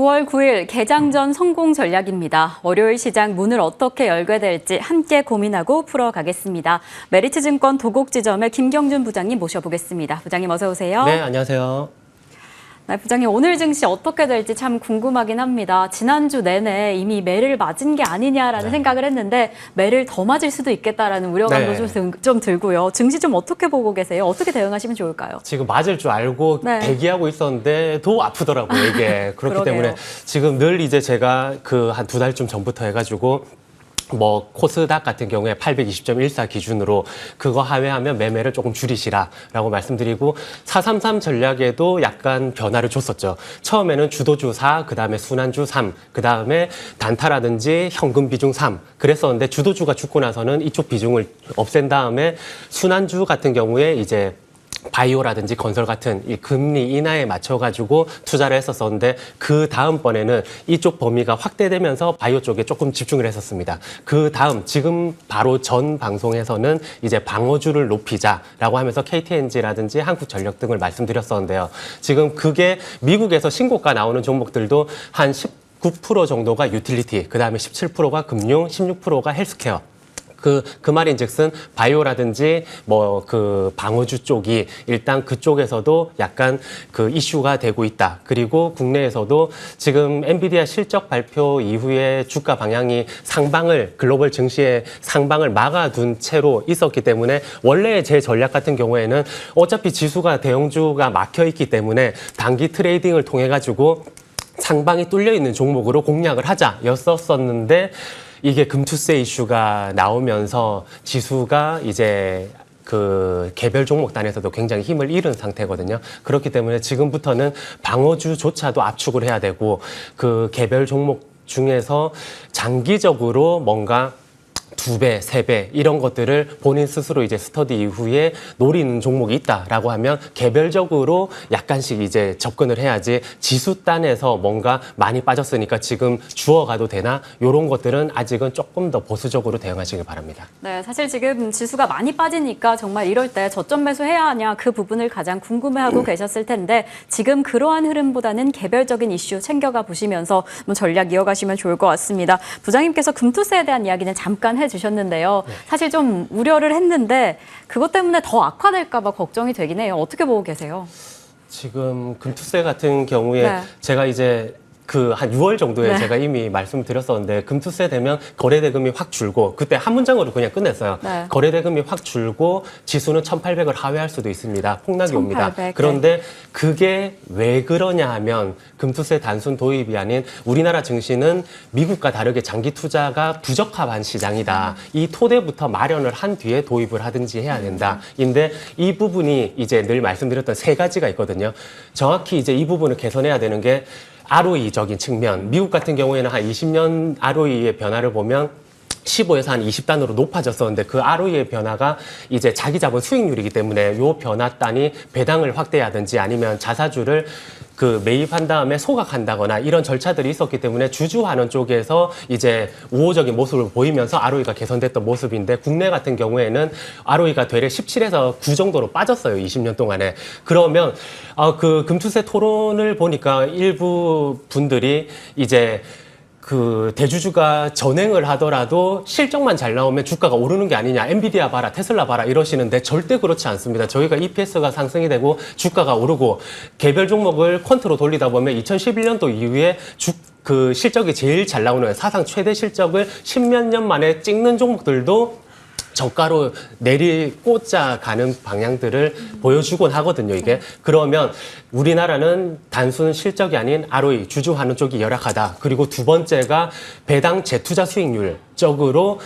9월 9일 개장전 성공 전략입니다. 월요일 시장 문을 어떻게 열게 될지 함께 고민하고 풀어가겠습니다. 메리츠증권 도곡지점의 김경준 부장님 모셔보겠습니다. 부장님 어서 오세요. 네, 안녕하세요. 네, 부장님 오늘 증시 어떻게 될지 참 궁금하긴 합니다. 지난주 내내 이미 매를 맞은 게 아니냐라는 생각을 했는데 매를 더 맞을 수도 있겠다라는 우려감도 좀 들고요. 증시 좀 어떻게 보고 계세요? 어떻게 대응하시면 좋을까요? 지금 맞을 줄 알고 대기하고 있었는데 더 아프더라고요, 이게. 그렇기 때문에 지금 늘 이제 제가 그 한 2달쯤 전부터 해가지고 뭐 코스닥 같은 경우에 820.14 기준으로 그거 하회하면 매매를 조금 줄이시라라고 말씀드리고 433 전략에도 약간 변화를 줬었죠. 처음에는 주도주 4, 그다음에 순환주 3, 그다음에 단타라든지 현금 비중 3 그랬었는데 주도주가 죽고 나서는 이쪽 비중을 없앤 다음에 순환주 같은 경우에 이제 바이오라든지 건설 같은 이 금리 인하에 맞춰가지고 투자를 했었었는데 그 다음번에는 이쪽 범위가 확대되면서 바이오 쪽에 조금 집중을 했었습니다. 그 다음 지금 바로 전 방송에서는 이제 방어주를 높이자라고 하면서 KTNG라든지 한국전력 등을 말씀드렸었는데요. 지금 그게 미국에서 신고가 나오는 종목들도 한 19% 정도가 유틸리티, 그 다음에 17%가 금융, 16%가 헬스케어. 그 말인즉슨 바이오라든지 뭐 그 방어주 쪽이 일단 그쪽에서도 약간 그 이슈가 되고 있다. 그리고 국내에서도 지금 엔비디아 실적 발표 이후에 주가 방향이 상방을 글로벌 증시의 상방을 막아둔 채로 있었기 때문에 원래 제 전략 같은 경우에는 어차피 지수가 대형주가 막혀 있기 때문에 단기 트레이딩을 통해 가지고 상방이 뚫려 있는 종목으로 공략을 하자였었는데 이게 금투세 이슈가 나오면서 지수가 이제 그 개별 종목단에서도 굉장히 힘을 잃은 상태거든요. 그렇기 때문에 지금부터는 방어주조차도 압축을 해야 되고 그 개별 종목 중에서 장기적으로 뭔가 2배, 3배 이런 것들을 본인 스스로 이제 스터디 이후에 노리는 종목이 있다라고 하면 개별적으로 약간씩 이제 접근을 해야지 지수단에서 뭔가 많이 빠졌으니까 지금 주워가도 되나 이런 것들은 아직은 조금 더 보수적으로 대응하시길 바랍니다. 네, 사실 지금 지수가 많이 빠지니까 정말 이럴 때 저점 매수해야 하냐 그 부분을 가장 궁금해하고 계셨을 텐데 지금 그러한 흐름보다는 개별적인 이슈 챙겨가 보시면서 전략 이어가시면 좋을 것 같습니다. 부장님께서 금투세에 대한 이야기는 잠깐 해주셨는데요. 사실 좀 우려를 했는데 그것 때문에 더 악화될까 봐 걱정이 되긴 해요. 어떻게 보고 계세요? 지금 금투세 같은 경우에 제가 이제 그 한 6월 정도에 제가 이미 말씀드렸었는데 금투세 되면 거래대금이 확 줄고 그때 한 문장으로 그냥 끝냈어요. 거래대금이 확 줄고 지수는 1,800을 하회할 수도 있습니다. 폭락이 1800, 옵니다. 그런데 그게 왜 그러냐 하면 금투세 단순 도입이 아닌 우리나라 증시는 미국과 다르게 장기 투자가 부적합한 시장이다. 이 토대부터 마련을 한 뒤에 도입을 하든지 해야 된다. 인데 이 부분이 이제 늘 말씀드렸던 3가지가 있거든요. 정확히 이제 이 부분을 개선해야 되는 게 ROE적인 측면, 미국 같은 경우에는 한 20년 ROE의 변화를 보면 15에서 한 20단으로 높아졌었는데 그 ROE의 변화가 이제 자기 자본 수익률이기 때문에 요 변화단이 배당을 확대하든지 아니면 자사주를 그 매입한 다음에 소각한다거나 이런 절차들이 있었기 때문에 주주하는 쪽에서 이제 우호적인 모습을 보이면서 ROE가 개선됐던 모습인데 국내 같은 경우에는 ROE가 되레 17에서 9 정도로 빠졌어요. 20년 동안에. 그러면 그 금투세 토론을 보니까 일부 분들이 이제 그 대주주가 전횡을 하더라도 실적만 잘 나오면 주가가 오르는 게 아니냐. 엔비디아 봐라, 테슬라 봐라 이러시는데 절대 그렇지 않습니다. 저희가 EPS가 상승이 되고 주가가 오르고 개별 종목을 퀀트로 돌리다 보면 2011년도 이후에 그 실적이 제일 잘 나오는 사상 최대 실적을 10몇 년 만에 찍는 종목들도 저가로 꽂아 가는 방향들을 보여주곤 하거든요, 이게. 그러면 우리나라는 단순 실적이 아닌 ROE, 주주하는 쪽이 열악하다. 그리고 두 번째가 배당 재투자 수익률 쪽으로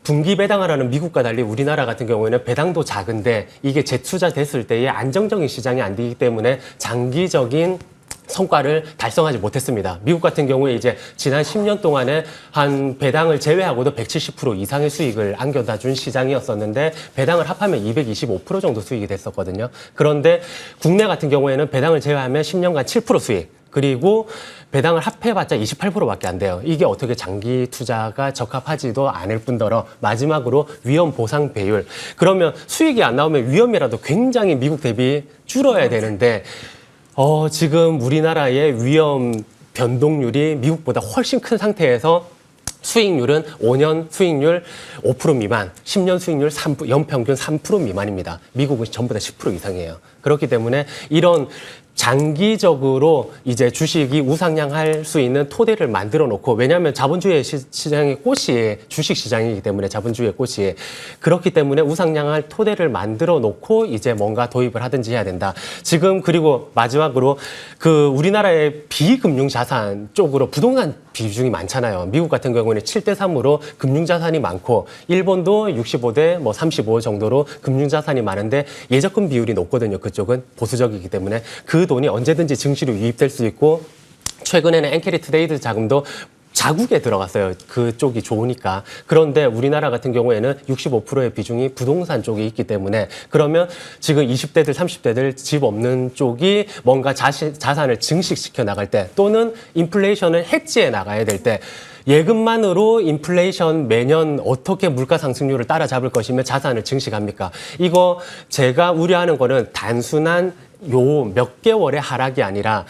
분기 배당을 하는 미국과 달리 우리나라 같은 경우에는 배당도 작은데 이게 재투자 됐을 때의 안정적인 시장이 안 되기 때문에 장기적인 성과를 달성하지 못했습니다. 미국 같은 경우에 이제 지난 10년 동안에 한 배당을 제외하고도 170% 이상의 수익을 안겨다 준 시장이었었는데 배당을 합하면 225% 정도 수익이 됐었거든요. 그런데 국내 같은 경우에는 배당을 제외하면 10년간 7% 수익, 그리고 배당을 합해봤자 28%밖에 안 돼요. 이게 어떻게 장기 투자가 적합하지도 않을 뿐더러 마지막으로 위험 보상 배율. 그러면 수익이 안 나오면 위험이라도 굉장히 미국 대비 줄어야 되는데 지금 우리나라의 위험 변동률이 미국보다 훨씬 큰 상태에서 수익률은 5년 수익률 5% 미만, 10년 수익률 연평균 3% 미만입니다. 미국은 전부 다 10% 이상이에요. 그렇기 때문에 이런 장기적으로 이제 주식이 우상향할 수 있는 토대를 만들어 놓고, 왜냐하면 자본주의 시장의 꽃이 주식 시장이기 때문에, 자본주의의 꽃이 그렇기 때문에 우상향할 토대를 만들어 놓고 이제 뭔가 도입을 하든지 해야 된다. 지금 그리고 마지막으로 그 우리나라의 비금융 자산 쪽으로 부동산 비중이 많잖아요. 미국 같은 경우는 7대3으로 금융 자산이 많고, 일본도 65대 35 정도로 금융 자산이 많은데 예적금 비율이 높거든요. 그쪽은 보수적이기 때문에 그 돈이 언제든지 증시로 유입될 수 있고, 최근에는 엔캐리 트레이드 자금도 자국에 들어갔어요. 그쪽이 좋으니까. 그런데 우리나라 같은 경우에는 65%의 비중이 부동산 쪽에 있기 때문에, 그러면 지금 20대들, 30대들 집 없는 쪽이 뭔가 자산을 증식시켜 나갈 때, 또는 인플레이션을 해지해 나가야 될 때, 예금만으로 인플레이션 매년 어떻게 물가 상승률을 따라잡을 것이며 자산을 증식합니까? 이거 제가 우려하는 거는 단순한 요 몇 개월의 하락이 아니라,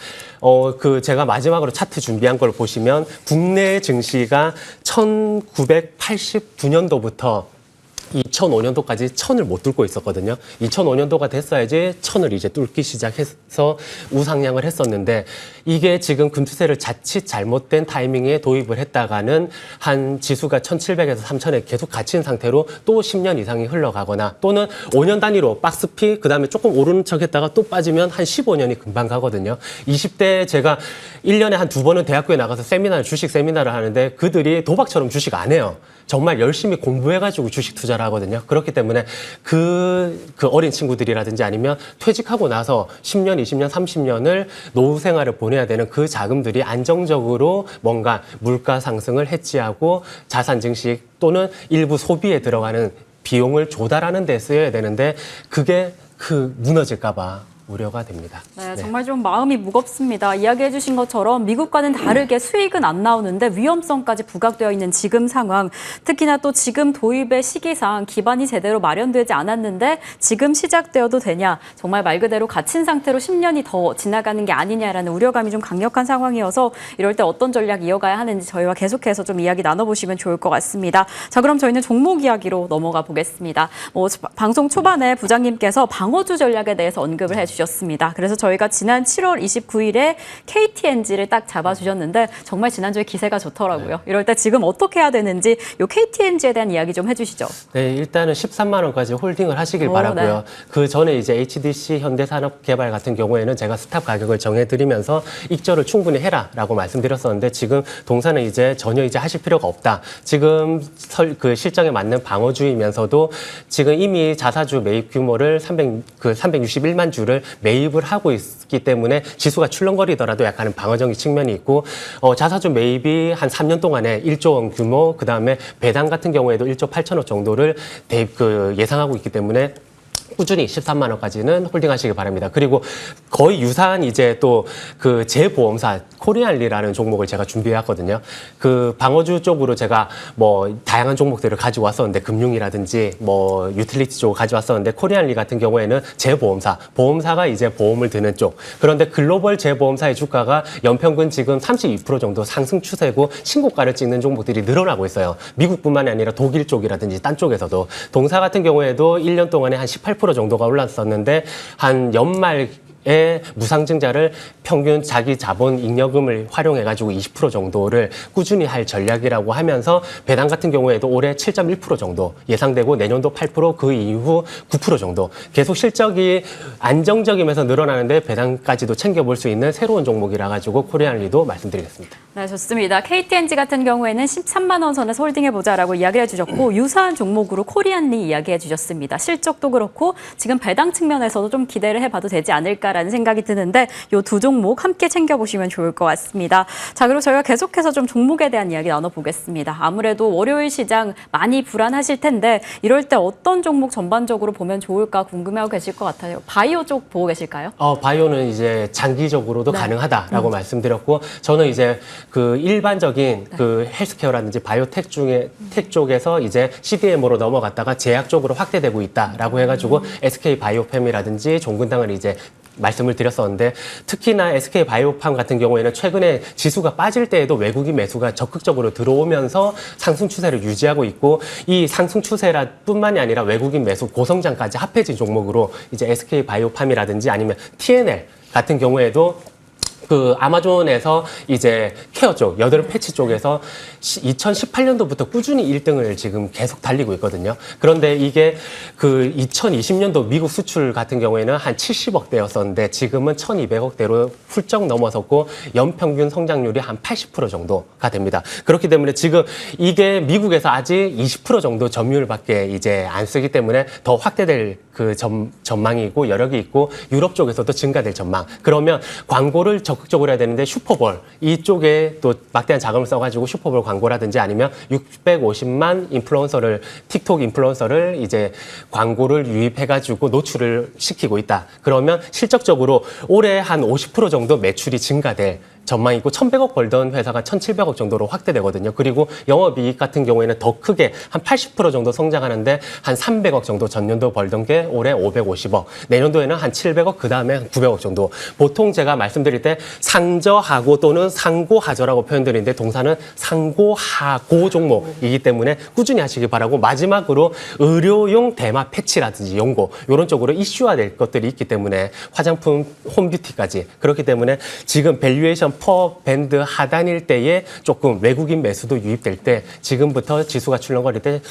제가 마지막으로 차트 준비한 걸 보시면 국내 증시가 1989년도부터 2005년도까지 1000을 못 뚫고 있었거든요. 2005년도가 됐어야지 1000을 이제 뚫기 시작해서 우상향을 했었는데, 이게 지금 금투세를 자칫 잘못된 타이밍에 도입을 했다가는 한 지수가 1700에서 3000에 계속 갇힌 상태로 또 10년 이상이 흘러가거나, 또는 5년 단위로 박스피, 그 다음에 조금 오르는 척 했다가 또 빠지면 한 15년이 금방 가거든요. 20대 제가 1년에 한 2번은 대학교에 나가서 주식 세미나를 하는데, 그들이 도박처럼 주식 안 해요. 정말 열심히 공부해가지고 주식 투자를 하거든요. 그렇기 때문에 그 어린 친구들이라든지 아니면 퇴직하고 나서 10년, 20년, 30년을 노후 생활을 보내야 되는 그 자금들이 안정적으로 뭔가 물가 상승을 해지하고 자산 증식 또는 일부 소비에 들어가는 비용을 조달하는 데 쓰여야 되는데, 그게 무너질까봐 우려가 됩니다. 네, 정말 좀 마음이 무겁습니다. 이야기해 주신 것처럼 미국과는 다르게 수익은 안 나오는데 위험성까지 부각되어 있는 지금 상황, 특히나 또 지금 도입의 시기상 기반이 제대로 마련되지 않았는데 지금 시작되어도 되냐, 정말 말 그대로 갇힌 상태로 10년이 더 지나가는 게 아니냐라는 우려감이 좀 강력한 상황이어서 이럴 때 어떤 전략 이어가야 하는지 저희와 계속해서 좀 이야기 나눠보시면 좋을 것 같습니다. 자, 그럼 저희는 종목 이야기로 넘어가 보겠습니다. 방송 초반에 부장님께서 방어주 전략에 대해서 언급을 해주셨습니다. 그래서 저희가 지난 7월 29일에 KTNG를 딱 잡아주셨는데 정말 지난주에 기세가 좋더라고요. 네. 이럴 때 지금 어떻게 해야 되는지 이 KTNG에 대한 이야기 좀 해주시죠. 네, 일단은 13만 원까지 홀딩을 하시길 바라고요. 네. 그 전에 이제 HDC 현대산업개발 같은 경우에는 제가 스탑 가격을 정해드리면서 익절을 충분히 해라라고 말씀드렸었는데, 지금 동사는 이제 전혀 이제 하실 필요가 없다. 지금 그 실정에 맞는 방어주이면서도 지금 이미 자사주 매입 규모를 361만 주를 매입을 하고 있기 때문에 지수가 출렁거리더라도 약간은 방어적인 측면이 있고, 자사주 매입이 한 3년 동안에 1조 원 규모, 그 다음에 배당 같은 경우에도 1조 8천억 정도를 예상하고 있기 때문에 꾸준히 13만 원까지는 홀딩하시기 바랍니다. 그리고 거의 유사한 이제 또 그 재보험사 코리안리라는 종목을 제가 준비해왔거든요. 그 방어주 쪽으로 제가 다양한 종목들을 가지고 왔었는데, 금융이라든지 유틸리티 쪽을 가져왔었는데, 코리안리 같은 경우에는 보험사가 이제 보험을 드는 쪽. 그런데 글로벌 재보험사의 주가가 연평균 지금 32% 정도 상승 추세고 신고가를 찍는 종목들이 늘어나고 있어요. 미국뿐만이 아니라 독일 쪽이라든지 딴 쪽에서도. 동사 같은 경우에도 1년 동안에 한 18% 정도가 올랐었는데, 한 연말 무상증자를 평균 자기 자본 잉여금을 활용해가지고 20% 정도를 꾸준히 할 전략이라고 하면서, 배당 같은 경우에도 올해 7.1% 정도 예상되고, 내년도 8%, 그 이후 9% 정도 계속 실적이 안정적이면서 늘어나는데 배당까지도 챙겨볼 수 있는 새로운 종목이라 가지고 코리안리도 말씀드리겠습니다. 네, 좋습니다. KTNG 같은 경우에는 13만 원 선에서 홀딩해보자라고 이야기를 해주셨고, 유사한 종목으로 코리안리 이야기해 주셨습니다. 실적도 그렇고 지금 배당 측면에서도 좀 기대를 해봐도 되지 않을까라는 생각이 드는데, 이 두 종목 함께 챙겨보시면 좋을 것 같습니다. 자, 그리고 저희가 계속해서 좀 종목에 대한 이야기 나눠보겠습니다. 아무래도 월요일 시장 많이 불안하실 텐데 이럴 때 어떤 종목 전반적으로 보면 좋을까 궁금해하고 계실 것 같아요. 바이오 쪽 보고 계실까요? 바이오는 이제 장기적으로도 가능하다라고 말씀드렸고, 저는 이제 그 일반적인 그 헬스케어라든지 바이오텍 텍 쪽에서 이제 CDMO로 넘어갔다가 제약 쪽으로 확대되고 있다라고 해가지고 SK 바이오팸이라든지 종근당을 이제 말씀을 드렸었는데 특히나 SK 바이오팜 같은 경우에는 최근에 지수가 빠질 때에도 외국인 매수가 적극적으로 들어오면서 상승 추세를 유지하고 있고 이 상승 추세뿐만이 아니라 외국인 매수 고성장까지 합해진 종목으로 이제 SK 바이오팜이라든지 아니면 TNL 같은 경우에도 그 아마존에서 이제 케어 쪽, 여드름 패치 쪽에서 2018년도부터 꾸준히 1등을 지금 계속 달리고 있거든요. 그런데 이게 그 2020년도 미국 수출 같은 경우에는 한 70억대였었는데 지금은 1200억대로 훌쩍 넘어섰고 연평균 성장률이 한 80% 정도가 됩니다. 그렇기 때문에 지금 이게 미국에서 아직 20% 정도 점유율밖에 이제 안 쓰기 때문에 더 확대될 그 전망이고 여력이 있고 유럽 쪽에서도 증가될 전망. 그러면 광고를 적극적으로 해야 되는데 슈퍼볼 이쪽에 또 막대한 자금을 써가지고 슈퍼볼 광고라든지 아니면 650만 인플루언서를 틱톡 인플루언서를 이제 광고를 유입해가지고 노출을 시키고 있다. 그러면 실적적으로 올해 한 50% 정도 매출이 증가될 전망이고 1,100억 벌던 회사가 1,700억 정도로 확대되거든요. 그리고 영업이익 같은 경우에는 더 크게 한 80% 정도 성장하는데 한 300억 정도 전년도 벌던 게 올해 550억, 내년도에는 한 700억, 그 다음에 한 900억 정도. 보통 제가 말씀드릴 때 상저하고 또는 상고하저라고 표현드리는데 동사는 상고하고 종목이기 때문에 꾸준히 하시기 바라고 마지막으로 의료용 대마 패치라든지 연고 이런 쪽으로 이슈화될 것들이 있기 때문에 화장품, 홈뷰티까지 그렇기 때문에 지금 밸류에이션 퍼 밴드 하단일 때에 조금 외국인 매수도 유입될 때 지금부터 지수가 출렁거릴 때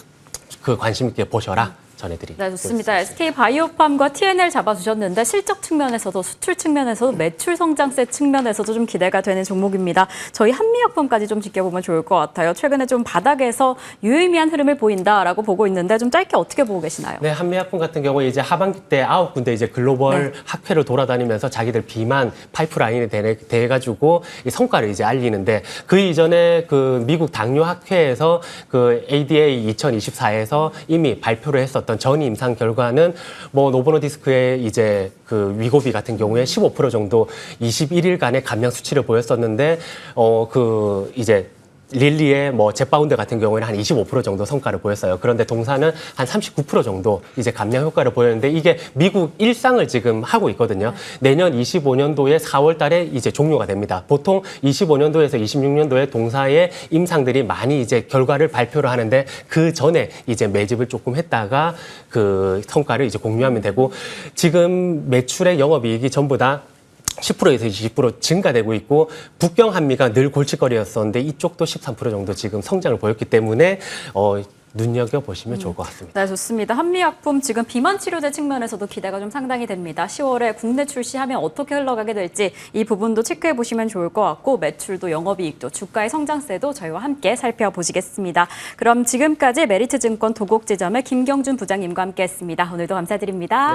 그 관심 있게 보셔라. 전해드립니다. 네, 좋습니다. SK 바이오팜과 TNL 잡아주셨는데 실적 측면에서도 수출 측면에서도 매출 성장세 측면에서도 좀 기대가 되는 종목입니다. 저희 한미약품까지 좀 지켜보면 좋을 것 같아요. 최근에 좀 바닥에서 유의미한 흐름을 보인다라고 보고 있는데 좀 짧게 어떻게 보고 계시나요? 네, 한미약품 같은 경우에 이제 하반기 때 9군데 이제 글로벌 학회를 돌아다니면서 자기들 비만 파이프라인에 대해 가지고 이 성과를 이제 알리는데 그 이전에 그 미국 당뇨 학회에서 그 ADA 2024에서 이미 발표를 했었던 전 임상 결과는 뭐 노보노디스크의 이제 그 위고비 같은 경우에 15% 정도 21일간의 감량 수치를 보였었는데 그 이제 릴리의 뭐 젯바운드 같은 경우에는 한 25% 정도 성과를 보였어요. 그런데 동사는 한 39% 정도 이제 감량 효과를 보였는데 이게 미국 일상을 지금 하고 있거든요. 내년 25년도에 4월 달에 이제 종료가 됩니다. 보통 25년도에서 26년도에 동사의 임상들이 많이 이제 결과를 발표를 하는데 그 전에 이제 매집을 조금 했다가 그 성과를 이제 공유하면 되고 지금 매출의 영업이익이 전부 다 10%에서 20% 증가되고 있고 북경 한미가 늘 골칫거리였었는데 이쪽도 13% 정도 지금 성장을 보였기 때문에 눈여겨보시면 좋을 것 같습니다. 네, 좋습니다. 한미약품 지금 비만 치료제 측면에서도 기대가 좀 상당히 됩니다. 10월에 국내 출시하면 어떻게 흘러가게 될지 이 부분도 체크해 보시면 좋을 것 같고 매출도 영업이익도 주가의 성장세도 저희와 함께 살펴보시겠습니다. 그럼 지금까지 메리트증권 도곡지점의 김경준 부장님과 함께했습니다. 오늘도 감사드립니다.